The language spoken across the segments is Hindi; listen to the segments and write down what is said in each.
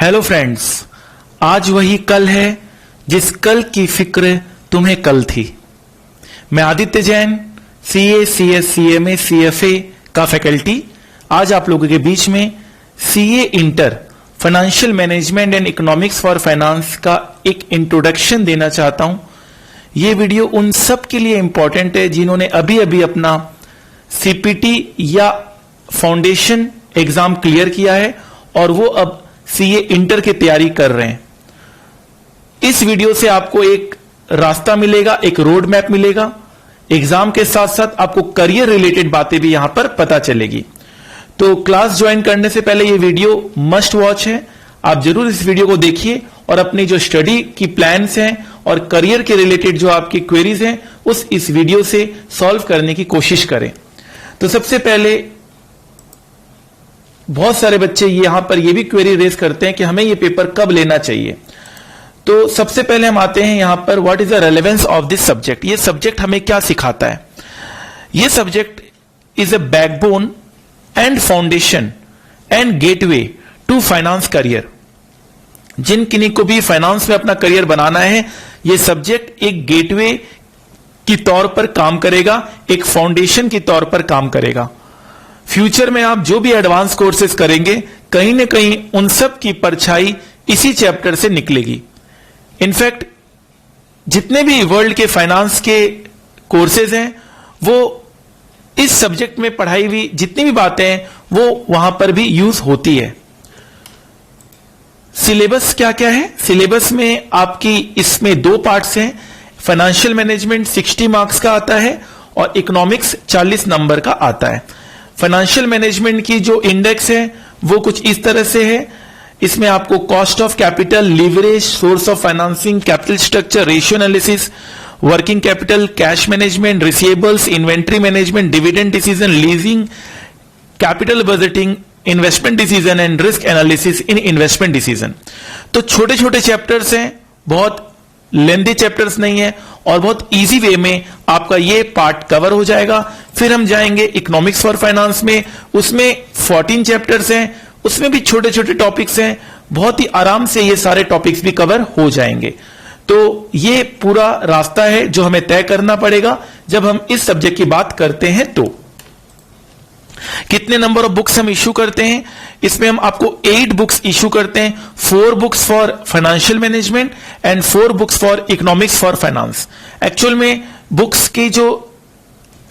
हेलो फ्रेंड्स, आज वही कल है जिस कल की फिक्र तुम्हें कल थी। मैं Aditya Jain, CA, CS, CMA, CFA का फैकल्टी आज आप लोगों के बीच में CA inter financial management and economics for finance का एक इंट्रोडक्शन देना चाहता हूं। यह वीडियो उन सब के लिए इंपॉर्टेंट है जिन्होंने अभी अभी अपना सीपीटी या फाउंडेशन एग्जाम क्लियर किया है और वो अब सीए इंटर की तैयारी कर रहे हैं। इस वीडियो से आपको एक रास्ता मिलेगा, एक रोड मैप मिलेगा। एग्जाम के साथ साथ आपको करियर रिलेटेड बातें भी यहां पर पता चलेगी। तो क्लास ज्वाइन करने से पहले ये वीडियो मस्ट वॉच है। आप जरूर इस वीडियो को देखिए और अपनी जो स्टडी की प्लान्स हैं और करियर के रिलेटेड जो आपकी क्वेरीज हैं उस इस वीडियो से सॉल्व करने की कोशिश करें। तो सबसे पहले बहुत सारे बच्चे यहां पर यह भी क्वेरी रेज करते हैं कि हमें यह पेपर कब लेना चाहिए। तो सबसे पहले हम आते हैं यहां पर what is the relevance of this subject. ये सब्जेक्ट हमें क्या सिखाता है। यह subject is a backbone and foundation and gateway to finance career. जिन किन्हीं को भी फाइनेंस में अपना करियर बनाना है, यह सब्जेक्ट एक गेटवे की तौर पर काम करेगा, एक फाउंडेशन की तौर पर काम करेगा। फ्यूचर में आप जो भी एडवांस कोर्सेज करेंगे, कहीं ना कहीं उन सब की परछाई इसी चैप्टर से निकलेगी। इनफैक्ट जितने भी वर्ल्ड के फाइनेंस के कोर्सेज हैं वो इस सब्जेक्ट में पढ़ाई हुई जितनी भी बातें हैं वो वहां पर भी यूज होती है। सिलेबस क्या क्या है? सिलेबस में आपकी इसमें दो पार्ट्स हैं। फाइनेंशियल मैनेजमेंट 60 मार्क्स का आता है और इकोनॉमिक्स 40 नंबर का आता है। फाइनेंशियल मैनेजमेंट की जो इंडेक्स है वो कुछ इस तरह से है। इसमें आपको cost of capital, leverage, source of financing, capital structure, ratio analysis, working capital, cash management, receivables, inventory management, dividend decision, leasing, capital budgeting, investment decision and risk analysis in investment decision. तो छोटे छोटे चैप्टर्स हैं, बहुत लेंथी चैप्टर्स नहीं है और बहुत इजी वे में आपका ये पार्ट कवर हो जाएगा। फिर हम जाएंगे इकोनॉमिक्स फॉर फाइनेंस में, उसमें 14 चैप्टर्स हैं, उसमें भी छोटे छोटे टॉपिक्स हैं। बहुत ही आराम से ये सारे टॉपिक्स भी कवर हो जाएंगे। तो ये पूरा रास्ता है जो हमें तय करना पड़ेगा जब हम इस सब्जेक्ट की बात करते हैं। तो कितने नंबर ऑफ बुक्स हम इशू करते हैं? इसमें हम आपको 8 बुक्स इशू करते हैं। 4 books for financial management and 4 books for economics for finance. Actual में बुक्स के जो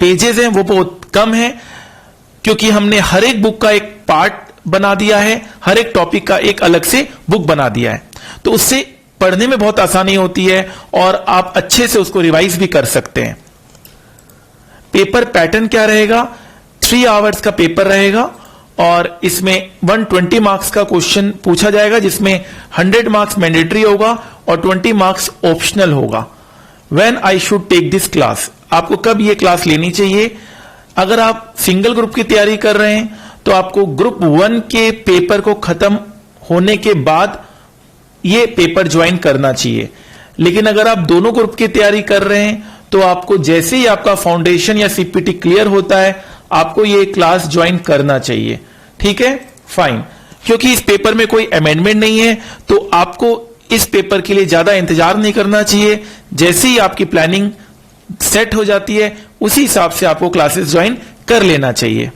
पेजेस हैं वो बहुत कम है क्योंकि हमने हर एक बुक का एक पार्ट बना दिया है, हर एक टॉपिक का एक अलग से बुक बना दिया है। तो उससे पढ़ने में बहुत आसानी होती है और आप अच्छे से उसको रिवाइज भी कर सकते हैं। पेपर पैटर्न क्या रहेगा? 3 आवर्स का पेपर रहेगा और इसमें 120 मार्क्स का क्वेश्चन पूछा जाएगा जिसमें 100 मार्क्स मैंडेटरी होगा और 20 मार्क्स ऑप्शनल होगा। When I should take this class, आपको कब यह क्लास लेनी चाहिए? अगर आप सिंगल ग्रुप की तैयारी कर रहे हैं तो आपको ग्रुप 1 के पेपर को खत्म होने के बाद यह पेपर ज्वाइन करना चाहिए। लेकिन अगर आप दोनों ग्रुप की तैयारी कर रहे हैं तो आपको जैसे ही आपका फाउंडेशन या सीपीटी क्लियर होता है आपको ये क्लास ज्वाइन करना चाहिए। ठीक है, फाइन। क्योंकि इस पेपर में कोई अमेंडमेंट नहीं है तो आपको इस पेपर के लिए ज्यादा इंतजार नहीं करना चाहिए। जैसे ही आपकी प्लानिंग सेट हो जाती है उसी हिसाब से आपको क्लासेस ज्वाइन कर लेना चाहिए।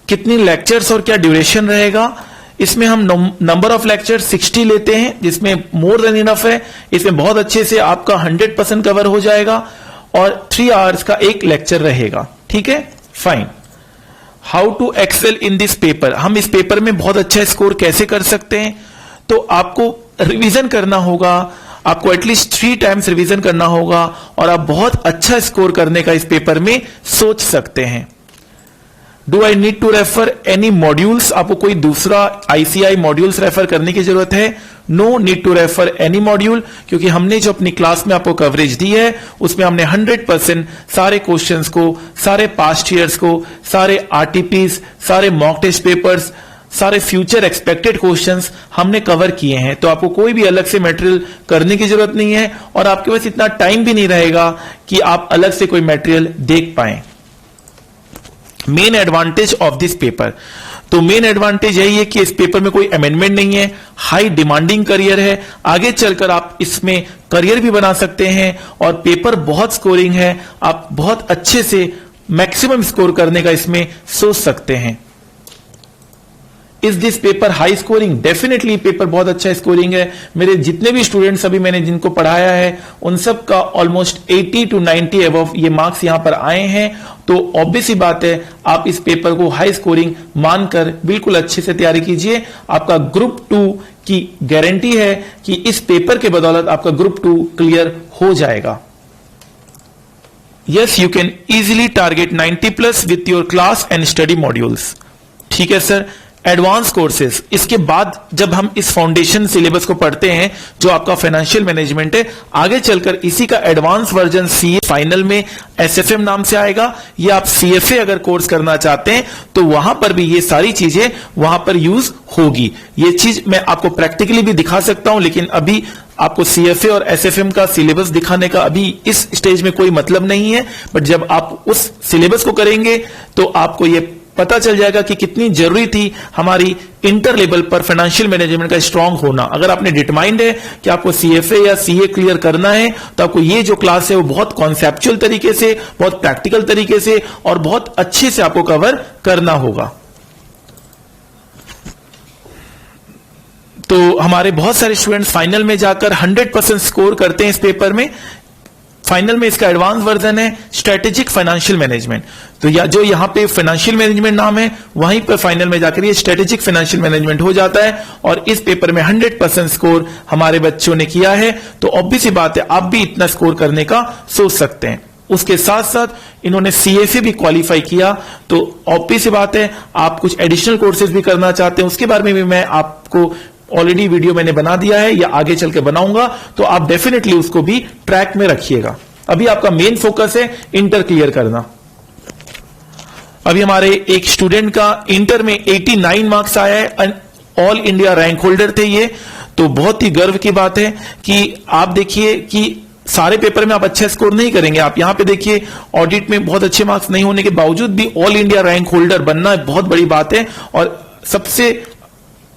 कितनी लेक्चर्स और क्या ड्यूरेशन रहेगा? इसमें हम नंबर ऑफ लेक्चर 60 लेते हैं जिसमें मोर देन इनफ है। इसमें बहुत अच्छे से आपका 100% कवर हो जाएगा और 3 आवर्स का एक लेक्चर रहेगा। ठीक है, fine. How to excel in this paper, हम इस पेपर में बहुत अच्छा स्कोर कैसे कर सकते हैं? तो आपको रिवीजन करना होगा, आपको एटलीस्ट 3 टाइम्स रिवीजन करना होगा और आप बहुत अच्छा स्कोर करने का इस पेपर में सोच सकते हैं। Do I need to refer any modules, आपको कोई दूसरा आईसीआई मॉड्यूल्स रेफर करने की जरूरत है? No need to refer any module, क्योंकि हमने जो अपनी क्लास में आपको कवरेज दी है उसमें हमने 100% सारे क्वेश्चंस को, सारे पास्ट ईयर्स को, सारे आरटीपीज, सारे मॉक टेस्ट पेपर्स, सारे फ्यूचर एक्सपेक्टेड क्वेश्चंस हमने कवर किए हैं। तो आपको कोई भी अलग से मटेरियल करने की जरूरत नहीं है और आपके पास इतना टाइम भी नहीं रहेगा कि आप अलग से कोई मटेरियल देख पाएं। Main advantage of this paper, तो मेन एडवांटेज यही है कि इस पेपर में कोई अमेंडमेंट नहीं है, हाई डिमांडिंग करियर है, आगे चलकर आप इसमें करियर भी बना सकते हैं और पेपर बहुत स्कोरिंग है, आप बहुत अच्छे से मैक्सिमम स्कोर करने का इसमें सोच सकते हैं। Is this paper high scoring? Definitely paper बहुत अच्छा स्कोरिंग है। मेरे जितने भी स्टूडेंट्स अभी मैंने जिनको पढ़ाया है उन सब का ऑलमोस्ट 80 to 90 अबव ये मार्क्स यहां पर आए हैं। तो ऑब्वियस ही बात है, आप इस पेपर को हाई स्कोरिंग मानकर बिल्कुल अच्छे से तैयारी कीजिए। आपका ग्रुप 2 की गारंटी है कि इस पेपर के बदौलत आपका ग्रुप 2 क्लियर हो जाएगा। Yes, you can easily target 90+ with your class and study modules. ठीक है सर। एडवांस कोर्सेज, इसके बाद जब हम इस फाउंडेशन सिलेबस को पढ़ते हैं जो आपका फाइनेंशियल मैनेजमेंट है, आगे चलकर इसी का एडवांस वर्जन सीए फाइनल में एसएफएम नाम से आएगा। ये आप सीएफए अगर कोर्स करना चाहते हैं तो वहां पर भी ये सारी चीजें वहां पर यूज होगी। ये चीज मैं आपको प्रैक्टिकली भी दिखा सकता हूं, लेकिन अभी आपको सीएफए और एसएफएम का सिलेबस दिखाने का अभी इस स्टेज में कोई मतलब नहीं है। बट जब आप उस सिलेबस को करेंगे तो आपको ये पता चल जाएगा कि कितनी जरूरी थी हमारी इंटर लेवल पर फाइनेंशियल मैनेजमेंट का स्ट्रांग होना। अगर आपने डिटरमाइंड है कि आपको सीएफए या सीए क्लियर करना है तो आपको ये जो क्लास है वो बहुत कॉन्सेप्चुअल तरीके से, बहुत प्रैक्टिकल तरीके से और बहुत अच्छे से आपको कवर करना होगा। तो हमारे बहुत सारे स्टूडेंट्स फाइनल में जाकर 100% स्कोर करते हैं इस पेपर में। फाइनल में इसका एडवांस वर्जन है स्ट्रेटेजिक फाइनेंशियल मैनेजमेंट। तो या जो यहां पे फाइनेंशियल मैनेजमेंट नाम है वहीं पर फाइनल में जाकर ये स्ट्रेटेजिक फाइनेंशियल मैनेजमेंट हो जाता है और इस पेपर में 100% स्कोर हमारे बच्चों ने किया है। तो ऑब्वियस ही बात है, आप भी इतना स्कोर करने का सोच सकते हैं। उसके साथ साथ इन्होंने सीएफए भी क्वालिफाई किया, तो ऑब्वियस ही बात है आप कुछ एडिशनल कोर्सेज भी करना चाहते हैं, उसके बारे में भी मैं आपको ऑलरेडी वीडियो मैंने बना दिया है या आगे चल के बनाऊंगा, तो आप डेफिनेटली उसको भी ट्रैक में रखिएगा। अभी आपका मेन फोकस है इंटर क्लियर करना। अभी हमारे एक स्टूडेंट का इंटर में 89 मार्क्स आया है, ऑल इंडिया रैंक होल्डर थे ये। तो बहुत ही गर्व की बात है कि आप देखिए कि सारे पेपर में आप अच्छा स्कोर नहीं करेंगे। आप यहां पे देखिए ऑडिट में बहुत अच्छे मार्क्स नहीं होने के बावजूद भी ऑल इंडिया रैंक होल्डर बनना बहुत बड़ी बात है। और सबसे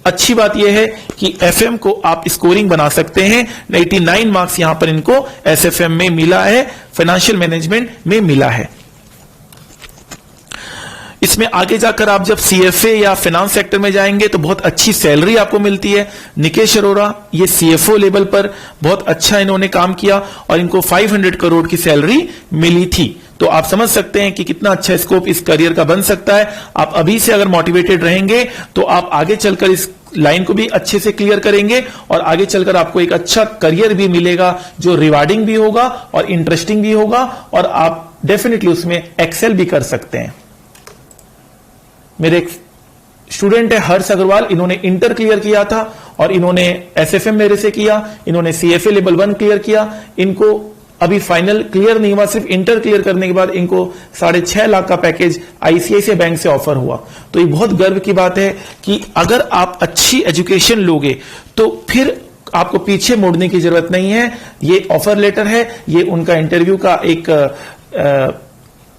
अच्छी बात यह है कि एफएम को आप स्कोरिंग बना सकते हैं। 89 मार्क्स यहां पर इनको एसएफएम में मिला है, फाइनेंशियल मैनेजमेंट में मिला है। इसमें आगे जाकर आप जब सीएफए या फाइनेंस सेक्टर में जाएंगे तो बहुत अच्छी सैलरी आपको मिलती है। निकेश अरोड़ा ये सीएफओ लेवल पर बहुत अच्छा इन्होंने काम किया और इनको 500 करोड़ की सैलरी मिली थी। तो आप समझ सकते हैं कि कितना अच्छा स्कोप इस करियर का बन सकता है। आप अभी से अगर मोटिवेटेड रहेंगे तो आप आगे चलकर इस लाइन को भी अच्छे से क्लियर करेंगे और आगे चलकर आपको एक अच्छा करियर भी मिलेगा जो रिवार्डिंग भी होगा और इंटरेस्टिंग भी होगा और आप डेफिनेटली उसमें एक्सेल भी कर सकते हैं। मेरे एक स्टूडेंट है हर्ष अग्रवाल, इन्होंने इंटर क्लियर किया था और इन्होंने एसएफएम मेरे से किया, इन्होंने सीएफए लेवल 1 क्लियर किया। इनको अभी फाइनल क्लियर नहीं हुआ, सिर्फ इंटर क्लियर करने के बाद इनको 6.5 लाख का पैकेज आईसीआईसीआई बैंक से ऑफर हुआ। तो ये बहुत गर्व की बात है कि अगर आप अच्छी एजुकेशन लोगे तो फिर आपको पीछे मुड़ने की जरूरत नहीं है। ये ऑफर लेटर है, ये उनका इंटरव्यू का एक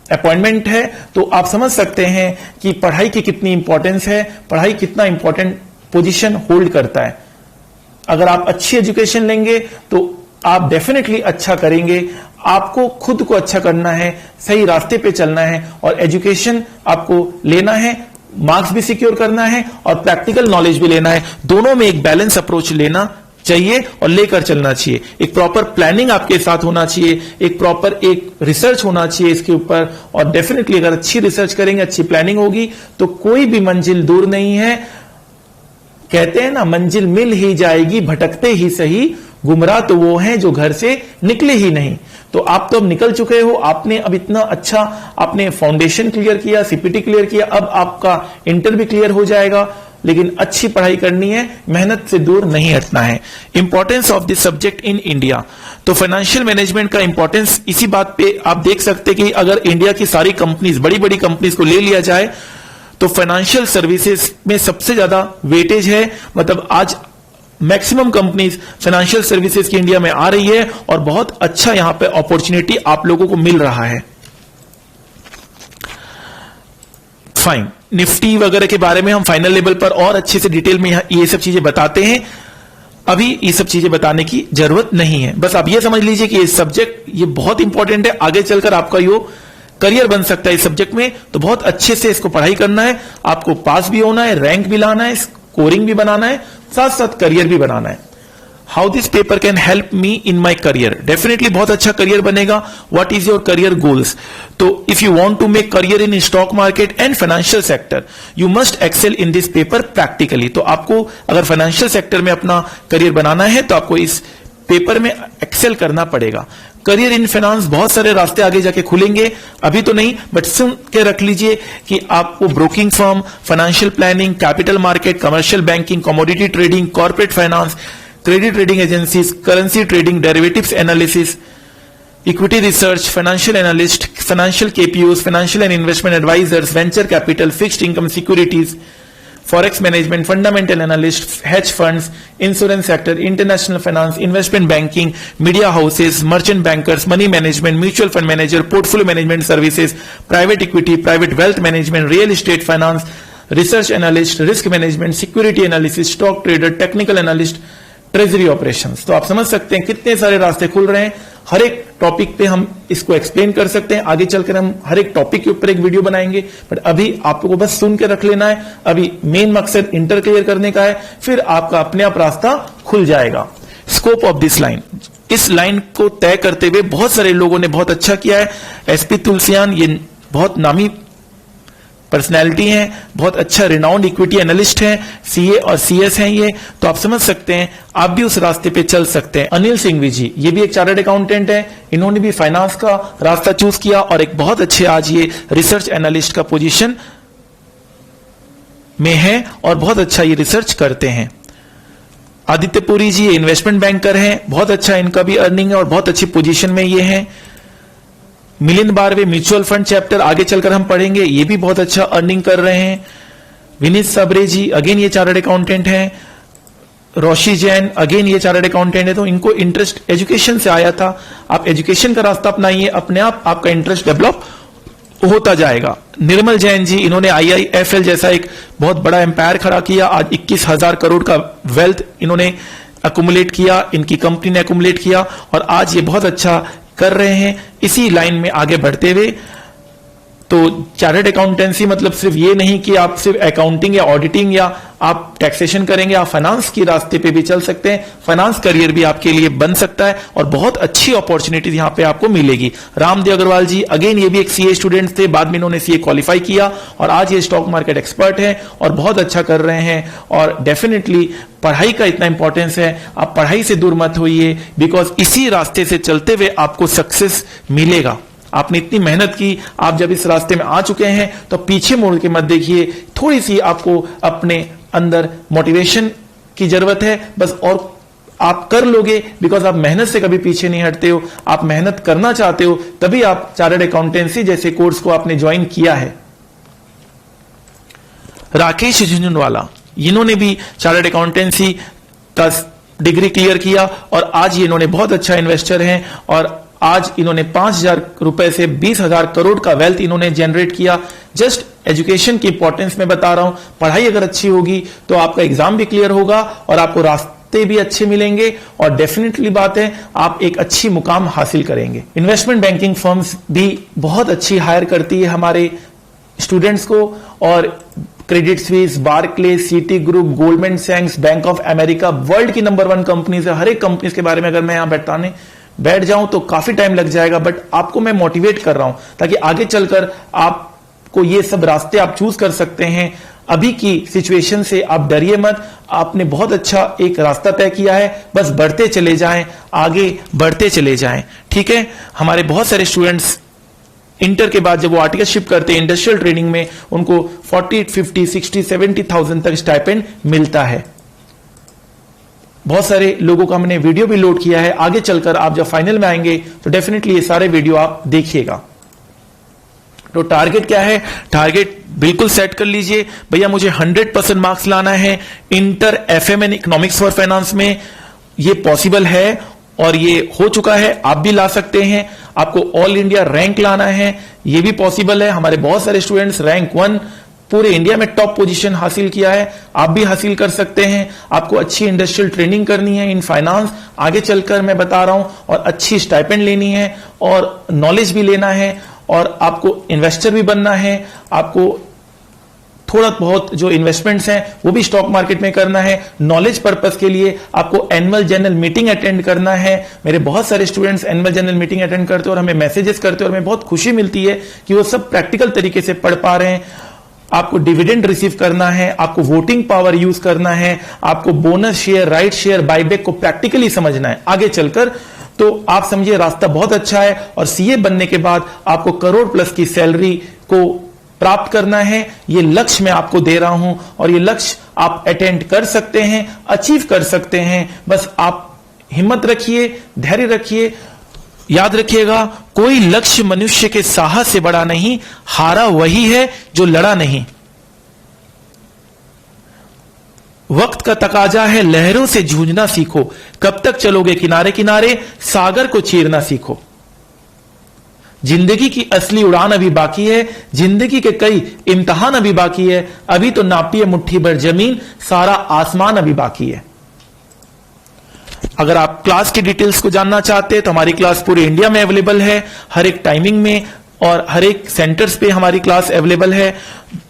अपॉइंटमेंट है। तो आप समझ सकते हैं कि पढ़ाई की कितनी इंपॉर्टेंस है, पढ़ाई कितना इंपॉर्टेंट पोजीशन होल्ड करता है। अगर आप अच्छी एजुकेशन लेंगे तो आप डेफिनेटली अच्छा करेंगे। आपको खुद को अच्छा करना है, सही रास्ते पे चलना है और एजुकेशन आपको लेना है, मार्क्स भी सिक्योर करना है और प्रैक्टिकल नॉलेज भी लेना है। दोनों में एक बैलेंस अप्रोच लेना चाहिए और लेकर चलना चाहिए। एक प्रॉपर प्लानिंग आपके साथ होना चाहिए, एक प्रॉपर एक रिसर्च होना चाहिए इसके ऊपर। और डेफिनेटली अगर अच्छी रिसर्च करेंगे, अच्छी प्लानिंग होगी तो कोई भी मंजिल दूर नहीं है। कहते हैं ना, मंजिल मिल ही जाएगी भटकते ही सही, गुमराह तो वो हैं जो घर से निकले ही नहीं। तो आप तो अब निकल चुके हो, आपने अब इतना अच्छा आपने फाउंडेशन क्लियर किया, सीपीटी क्लियर किया, अब आपका इंटर भी क्लियर हो जाएगा। लेकिन अच्छी पढ़ाई करनी है, मेहनत से दूर नहीं हटना है। Importance of this subject in India, तो फाइनेंशियल मैनेजमेंट का इंपॉर्टेंस इसी बात पे आप देख सकते कि अगर इंडिया की सारी कंपनीज, बड़ी बड़ी कंपनीज को ले लिया जाए तो फाइनेंशियल सर्विसेज में सबसे ज्यादा वेटेज है। मतलब आज मैक्सिमम कंपनीज फाइनेंशियल सर्विसेज की इंडिया में आ रही है और बहुत अच्छा यहां पे अपॉर्चुनिटी आप लोगों को मिल रहा है। फाइन। निफ्टी वगैरह के बारे में हम फाइनल लेवल पर और अच्छे से डिटेल में ये सब चीजें बताते हैं, अभी ये सब चीजें बताने की जरूरत नहीं है। बस आप ये समझ लीजिए कि ये सब्जेक्ट ये बहुत इंपॉर्टेंट है, आगे चलकर आपका यो करियर बन सकता है इस सब्जेक्ट में, तो बहुत अच्छे से इसको पढ़ाई करना है, आपको पास भी होना है, रैंक भी लाना है, स्कोरिंग भी बनाना है, साथ साथ करियर भी बनाना है। How this paper can help me in my career, definitely बहुत अच्छा करियर बनेगा। What is your career goals? तो if you want to make career in stock market and financial sector, you must excel in this paper practically. तो आपको अगर फाइनेंशियल सेक्टर में अपना करियर बनाना है तो आपको इस पेपर में एक्सेल करना पड़ेगा। करियर इन फाइनेंस बहुत सारे रास्ते आगे जाके खुलेंगे, अभी तो नहीं, बट सुन के रख लीजिए कि आपको broking firm, financial planning, capital market, commercial banking, commodity trading, corporate finance, credit trading agencies, currency trading, derivatives analysis, equity research, financial analyst, financial KPOs, financial and investment advisors, venture capital, fixed income securities, forex management, fundamental analyst, hedge funds, insurance sector, international finance, investment banking, media houses, merchant bankers, money management, mutual fund manager, portfolio management services, private equity, private wealth management, real estate finance, research analyst, risk management, security analysis, stock trader, technical analyst, treasury operations. तो आप समझ सकते हैं कितने सारे रास्ते खुल रहे हैं। हर एक टॉपिक पे हम इसको एक्सप्लेन कर सकते हैं, आगे चलकर हम हर एक टॉपिक के ऊपर एक वीडियो बनाएंगे, बट अभी आपको बस सुन के रख लेना है। अभी मेन मकसद इंटर क्लियर करने का है, फिर आपका अपने आप रास्ता खुल जाएगा। स्कोप ऑफ दिस लाइन, इस लाइन को तय करते हुए बहुत सारे लोगों ने बहुत अच्छा किया है। एसपी तुलसियान ये बहुत नामी पर्सनैलिटी हैं, बहुत अच्छा रिनाउंड इक्विटी एनालिस्ट हैं, सीए और सीएस हैं ये, तो आप समझ सकते हैं आप भी उस रास्ते पे चल सकते हैं। अनिल सिंघवी जी, ये भी एक चार्टर्ड अकाउंटेंट है, इन्होंने भी फाइनेंस का रास्ता चूज किया और एक बहुत अच्छे आज ये रिसर्च एनालिस्ट का पोजीशन में है और बहुत अच्छा ये रिसर्च करते हैं। आदित्य पुरी जी इन्वेस्टमेंट बैंकर हैं, बहुत अच्छा इनका भी अर्निंग है और बहुत अच्छी पोजीशन में ये है। मिलिंद बारवे म्यूचुअल फंड चैप्टर आगे चलकर हम पढ़ेंगे, ये भी बहुत अच्छा अर्निंग कर रहे हैं। विनीत सबरे जी अगेन ये चार्टर्ड अकाउंटेंट हैं। रोशी जैन अगेन ये चार्टर्ड अकाउंटेंट है, तो इनको इंटरेस्ट एजुकेशन से आया था। आप एजुकेशन का रास्ता अपनाइए, अपने आप आपका इंटरेस्ट डेवलप होता जाएगा। निर्मल जैन जी, इन्होंने IIFL जैसा एक बहुत बड़ा एम्पायर खड़ा किया, आज 21,000 करोड़ का वेल्थ इन्होंने अकुमुलेट किया, इनकी कंपनी ने अकुमुलेट किया और आज ये बहुत अच्छा कर रहे हैं इसी लाइन में आगे बढ़ते हुए। तो चार्टर्ड अकाउंटेंसी मतलब सिर्फ ये नहीं कि आप सिर्फ अकाउंटिंग या ऑडिटिंग या आप टैक्सेशन करेंगे, आप फाइनेंस के रास्ते पे भी चल सकते हैं। फाइनेंस करियर भी आपके लिए बन सकता है और बहुत अच्छी अपॉर्चुनिटीज यहां पे आपको मिलेगी। रामदेव अग्रवाल जी अगेन ये भी एक सीए स्टूडेंट थे, बाद में इन्होंने सीए क्वालिफाई किया और आज ये स्टॉक मार्केट एक्सपर्ट हैं और बहुत अच्छा कर रहे हैं। और डेफिनेटली पढ़ाई का इतना इंपॉर्टेंस है, आप पढ़ाई से दूर मत होइए, बिकॉज इसी रास्ते से चलते हुए आपको सक्सेस मिलेगा। आपने इतनी मेहनत की, आप जब इस रास्ते में आ चुके हैं तो पीछे मुड़ के मत देखिए, थोड़ी सी आपको अपने अंदर मोटिवेशन की जरूरत है बस, और आप कर लोगे बिकॉज आप मेहनत से कभी पीछे नहीं हटते हो। आप मेहनत करना चाहते हो तभी आप चार्टर्ड अकाउंटेंसी जैसे कोर्स को आपने ज्वाइन किया है। राकेश झुंझुनवाला, इन्होंने भी चार्टर्ड अकाउंटेंसी का डिग्री क्लियर किया और आज ये इन्होंने बहुत अच्छा इन्वेस्टर हैं और आज इन्होंने 5,000 रुपए से 20,000 करोड़ का वेल्थ इन्होंने जनरेट किया। जस्ट एजुकेशन की इंपॉर्टेंस में बता रहा हूं, पढ़ाई अगर अच्छी होगी तो आपका एग्जाम भी क्लियर होगा और आपको रास्ते भी अच्छे मिलेंगे और डेफिनेटली बात है आप एक अच्छी मुकाम हासिल करेंगे। इन्वेस्टमेंट बैंकिंग फर्म्स भी बहुत अच्छी हायर करती है हमारे स्टूडेंट्स को और Credit Suisse, Barclays, Citigroup, Goldman सैक्स, बैंक ऑफ अमेरिका वर्ल्ड की नंबर 1 कंपनीज है। हर एक कंपनीज के बारे में अगर मैं यहां बैठ जाऊं तो काफी टाइम लग जाएगा, बट आपको मैं मोटिवेट कर रहा हूं ताकि आगे चलकर आपको ये सब रास्ते आप चूज कर सकते हैं। अभी की सिचुएशन से आप डरिए मत, आपने बहुत अच्छा एक रास्ता तय किया है, बस बढ़ते चले जाएं, आगे बढ़ते चले जाएं। ठीक है, हमारे बहुत सारे स्टूडेंट्स इंटर के बाद जब वो आर्टिकलशिप करते हैं इंडस्ट्रियल ट्रेनिंग में, उनको 40, 50, 60, 70,000 तक स्टाइपेंड मिलता है। बहुत सारे लोगों का हमने वीडियो भी लोड किया है, आगे चलकर आप जब फाइनल में आएंगे तो डेफिनेटली ये सारे वीडियो आप देखिएगा। तो टारगेट क्या है? टारगेट बिल्कुल सेट कर लीजिए भैया, मुझे 100% मार्क्स लाना है inter FM economics for finance में। ये पॉसिबल है और ये हो चुका है, आप भी ला सकते हैं। आपको ऑल इंडिया रैंक लाना है, ये भी पॉसिबल है। हमारे बहुत सारे स्टूडेंट्स रैंक 1 पूरे इंडिया में टॉप पोजीशन हासिल किया है, आप भी हासिल कर सकते हैं। आपको अच्छी इंडस्ट्रियल ट्रेनिंग करनी है इन फाइनेंस, आगे चलकर मैं बता रहा हूं, और अच्छी स्टाइपेंड लेनी है और नॉलेज भी लेना है, और आपको इन्वेस्टर भी बनना है। आपको थोड़ा बहुत जो इन्वेस्टमेंट्स हैं वो भी स्टॉक मार्केट में करना है। नॉलेज पर्पस के लिए आपको एनुअल जनरल मीटिंग अटेंड करना है। मेरे बहुत सारे students annual general meeting attend करते हैं और हमें मैसेजेस करते हैं, और हमें बहुत खुशी मिलती है कि वो सब प्रैक्टिकल तरीके से पढ़ पा रहे हैं। आपको डिविडेंड रिसीव करना है, आपको वोटिंग पावर यूज करना है, आपको bonus share, right share, buyback को प्रैक्टिकली समझना है आगे चलकर। तो आप समझिए रास्ता बहुत अच्छा है, और सीए बनने के बाद आपको करोड़ प्लस की सैलरी को प्राप्त करना है। ये लक्ष्य मैं आपको दे रहा हूं, और ये लक्ष्य आप अटेंड कर सकते हैं, अचीव कर सकते हैं। बस आप हिम्मत रखिए, धैर्य रखिए। याद रखिएगा, कोई लक्ष्य मनुष्य के साहस से बड़ा नहीं, हारा वही है जो लड़ा नहीं। वक्त का तकाजा है, लहरों से जूझना सीखो। कब तक चलोगे किनारे किनारे, सागर को चीरना सीखो। जिंदगी की असली उड़ान अभी बाकी है, जिंदगी के कई इम्तिहान अभी बाकी है। अभी तो नापिए मुट्ठी भर जमीन, सारा आसमान अभी बाकी है। अगर आप क्लास की डिटेल्स को जानना चाहते हैं तो हमारी क्लास पूरे इंडिया में अवेलेबल है, हर एक टाइमिंग में और हर एक सेंटर्स पे हमारी क्लास अवेलेबल है।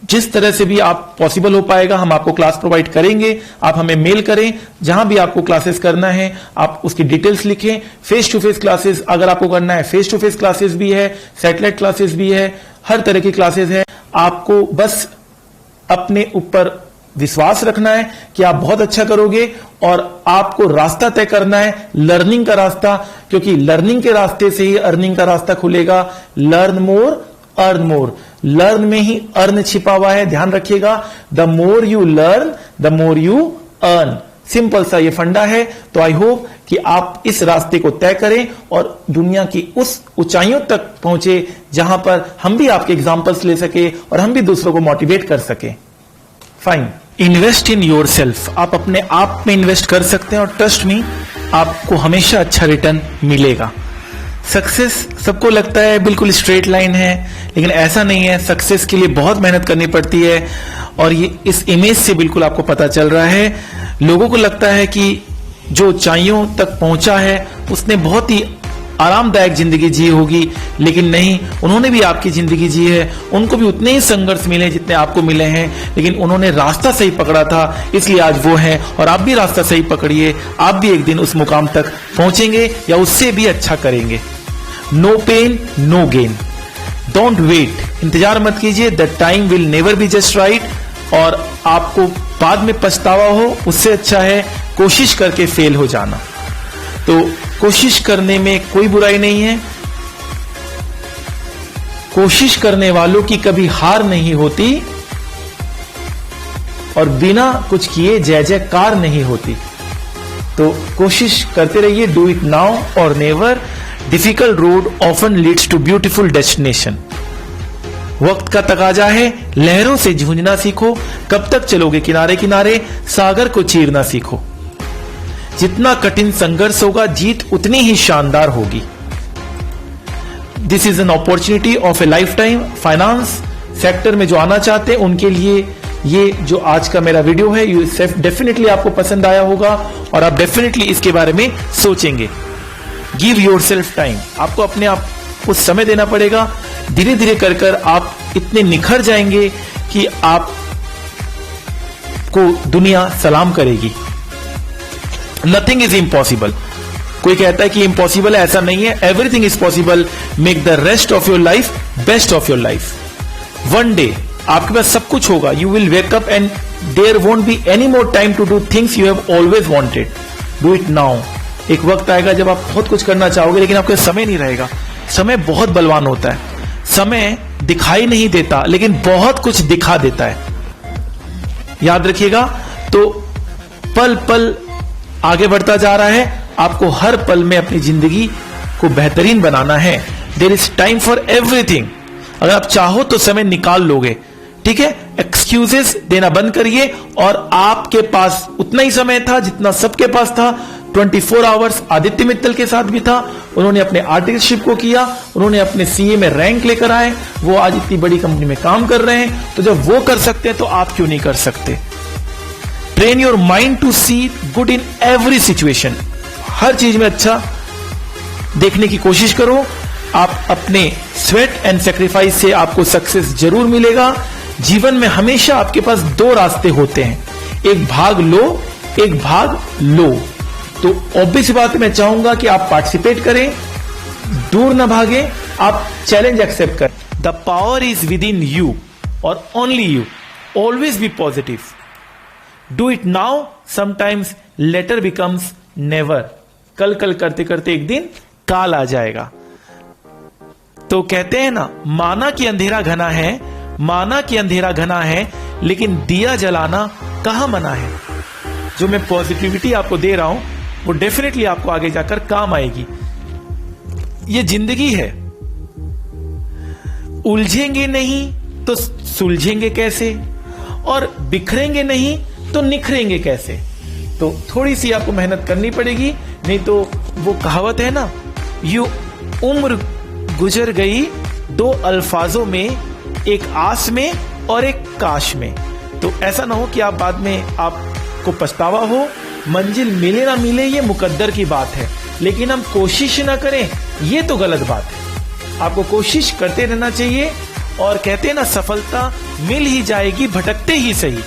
जिस तरह से भी आप पॉसिबल हो पाएगा हम आपको क्लास प्रोवाइड करेंगे। आप हमें मेल करें, जहां भी आपको क्लासेस करना है आप उसकी डिटेल्स लिखें। फेस टू फेस क्लासेस अगर आपको करना है, फेस टू फेस क्लासेस भी है, सैटेलाइट क्लासेस भी है, हर तरह की क्लासेस है। आपको बस अपने ऊपर विश्वास रखना है कि आप बहुत अच्छा करोगे, और आपको रास्ता तय करना है, लर्निंग का रास्ता, क्योंकि लर्निंग के रास्ते से ही अर्निंग का रास्ता खुलेगा। Learn more earn more, learn में ही अर्न छिपा हुआ है, ध्यान रखिएगा। The more you learn the more you earn, simple सा ये फंडा है। तो आई होप कि आप इस रास्ते को तय करें और दुनिया की उस ऊंचाइयों तक पहुंचे जहां पर हम भी आपके एग्जांपल्स ले सके और हम भी दूसरों को मोटिवेट कर सके। Fine, invest in your self, आप अपने आप में इन्वेस्ट कर सकते हैं, और ट्रस्ट मी आपको हमेशा अच्छा रिटर्न मिलेगा। सक्सेस सबको लगता है बिल्कुल स्ट्रेट लाइन है, लेकिन ऐसा नहीं है। सक्सेस के लिए बहुत मेहनत करनी पड़ती है, और ये इस इमेज से बिल्कुल आपको पता चल रहा है। लोगों को लगता है कि जो ऊंचाइयों तक पहुंचा है उसने बहुत ही आरामदायक जिंदगी जी होगी, लेकिन नहीं, उन्होंने भी आपकी जिंदगी जी है, उनको भी उतने ही संघर्ष मिले जितने आपको मिले हैं, लेकिन उन्होंने रास्ता सही पकड़ा था, इसलिए आज वो हैं। और आप भी रास्ता सही पकड़िए, आप भी एक दिन उस मुकाम तक पहुंचेंगे या उससे भी अच्छा करेंगे। No pain no gain, don't wait, इंतजार मत कीजिए, the time will never be just right, और आपको बाद में पछतावा हो उससे अच्छा है कोशिश करके फेल हो जाना। तो कोशिश करने में कोई बुराई नहीं है, कोशिश करने वालों की कभी हार नहीं होती, और बिना कुछ किए जय जयकार नहीं होती। तो कोशिश करते रहिए, डू इट नाउ और never. Difficult road often leads to beautiful destination. वक्त का तकाजा है, लहरों से जूझना सीखो। कब तक चलोगे किनारे किनारे, सागर को चीरना सीखो। जितना कठिन संघर्ष होगा जीत उतनी ही शानदार होगी। This is an opportunity of A life time. Finance sector में जो आना चाहते हैं उनके लिए ये जो आज का मेरा वीडियो है ये डेफिनेटली आपको पसंद आया होगा, और आप डेफिनेटली इसके बारे में सोचेंगे। गिव योर सेल्फ टाइम, आपको अपने आप को समय देना पड़ेगा। धीरे धीरे कर कर आप इतने निखर जाएंगे कि आप को दुनिया सलाम करेगी। Nothing is impossible. कोई कहता है कि इम्पॉसिबल है, ऐसा नहीं है। Everything is possible. Make the rest of your life best of your life. One day आपके पास सब कुछ होगा, you will wake up and there won't be any more time to do things you have always wanted. Do it now. एक वक्त आएगा जब आप बहुत कुछ करना चाहोगे लेकिन आपके समय नहीं रहेगा। समय बहुत बलवान होता है, समय दिखाई नहीं देता लेकिन बहुत कुछ दिखा देता है, याद रखिएगा। तो पल पल आगे बढ़ता जा रहा है, आपको हर पल में अपनी जिंदगी को बेहतरीन बनाना है। There is time for everything. अगर आप चाहो तो समय निकाल लोगे, ठीक है। एक्सक्यूजेस देना बंद करिए, और आपके पास उतना ही समय था जितना सबके पास था, 24 आवर्स आदित्य मित्तल के साथ भी था, उन्होंने अपने आर्टिकलशिप को किया, उन्होंने अपने सीए में रैंक लेकर आए, वो आज इतनी बड़ी कंपनी में काम कर रहे हैं। तो जब वो कर सकते हैं तो आप क्यों नहीं कर सकते? Train your mind to see good in every situation. हर चीज में अच्छा देखने की कोशिश करो। आप अपने स्वेट एंड सेक्रीफाइस से आपको सक्सेस जरूर मिलेगा। जीवन में हमेशा आपके पास दो रास्ते होते हैं, एक भाग लो, एक भाग लो। तो ऑब्वियस बात मैं चाहूंगा कि आप पार्टिसिपेट करें, दूर ना भागें, आप चैलेंज एक्सेप्ट करें। The power is within you और only you. Always be positive. Do it now, sometimes later becomes never. कल कल करते करते एक दिन काल आ जाएगा। तो कहते हैं ना, माना कि अंधेरा घना है, माना कि अंधेरा घना है, लेकिन दिया जलाना कहां मना है। जो मैं पॉजिटिविटी आपको दे रहा हूं वो डेफिनेटली आपको आगे जाकर काम आएगी। ये जिंदगी है, उलझेंगे नहीं तो सुलझेंगे कैसे, और बिखरेंगे नहीं तो निखरेंगे कैसे। तो थोड़ी सी आपको मेहनत करनी पड़ेगी, नहीं तो वो कहावत है ना, यू उम्र गुजर गई दो अल्फाजों में, एक आस में और एक काश में। तो ऐसा ना हो कि आप बाद में आपको पछतावा हो। मंजिल मिले ना मिले ये मुकद्दर की बात है, लेकिन हम कोशिश ना करें ये तो गलत बात है। आपको कोशिश करते रहना चाहिए। और कहते हैं ना, सफलता मिल ही जाएगी भटकते ही सही,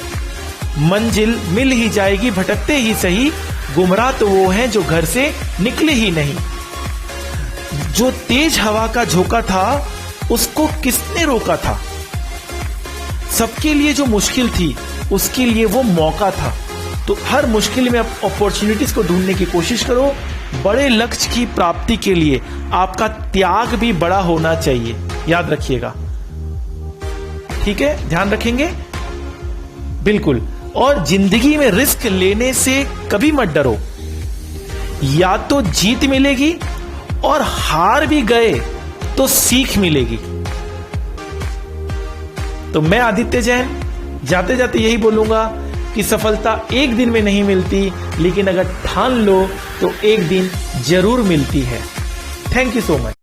मंजिल मिल ही जाएगी भटकते ही सही। गुमराह तो वो हैं जो घर से निकले ही नहीं। जो तेज हवा का झोंका था उसको किसने रोका था? सबके लिए जो मुश्किल थी उसके लिए वो मौका था। तो हर मुश्किल में आप अपॉर्चुनिटीज को ढूंढने की कोशिश करो। बड़े लक्ष्य की प्राप्ति के लिए आपका त्याग भी बड़ा होना चाहिए, याद रखिएगा। ठीक है, ध्यान रखेंगे बिल्कुल। और जिंदगी में रिस्क लेने से कभी मत डरो। या तो जीत मिलेगी, और हार भी गए तो सीख मिलेगी। तो मैं आदित्य जैन जाते जाते यही बोलूंगा कि सफलता एक दिन में नहीं मिलती, लेकिन अगर ठान लो तो एक दिन जरूर मिलती है। Thank you so much.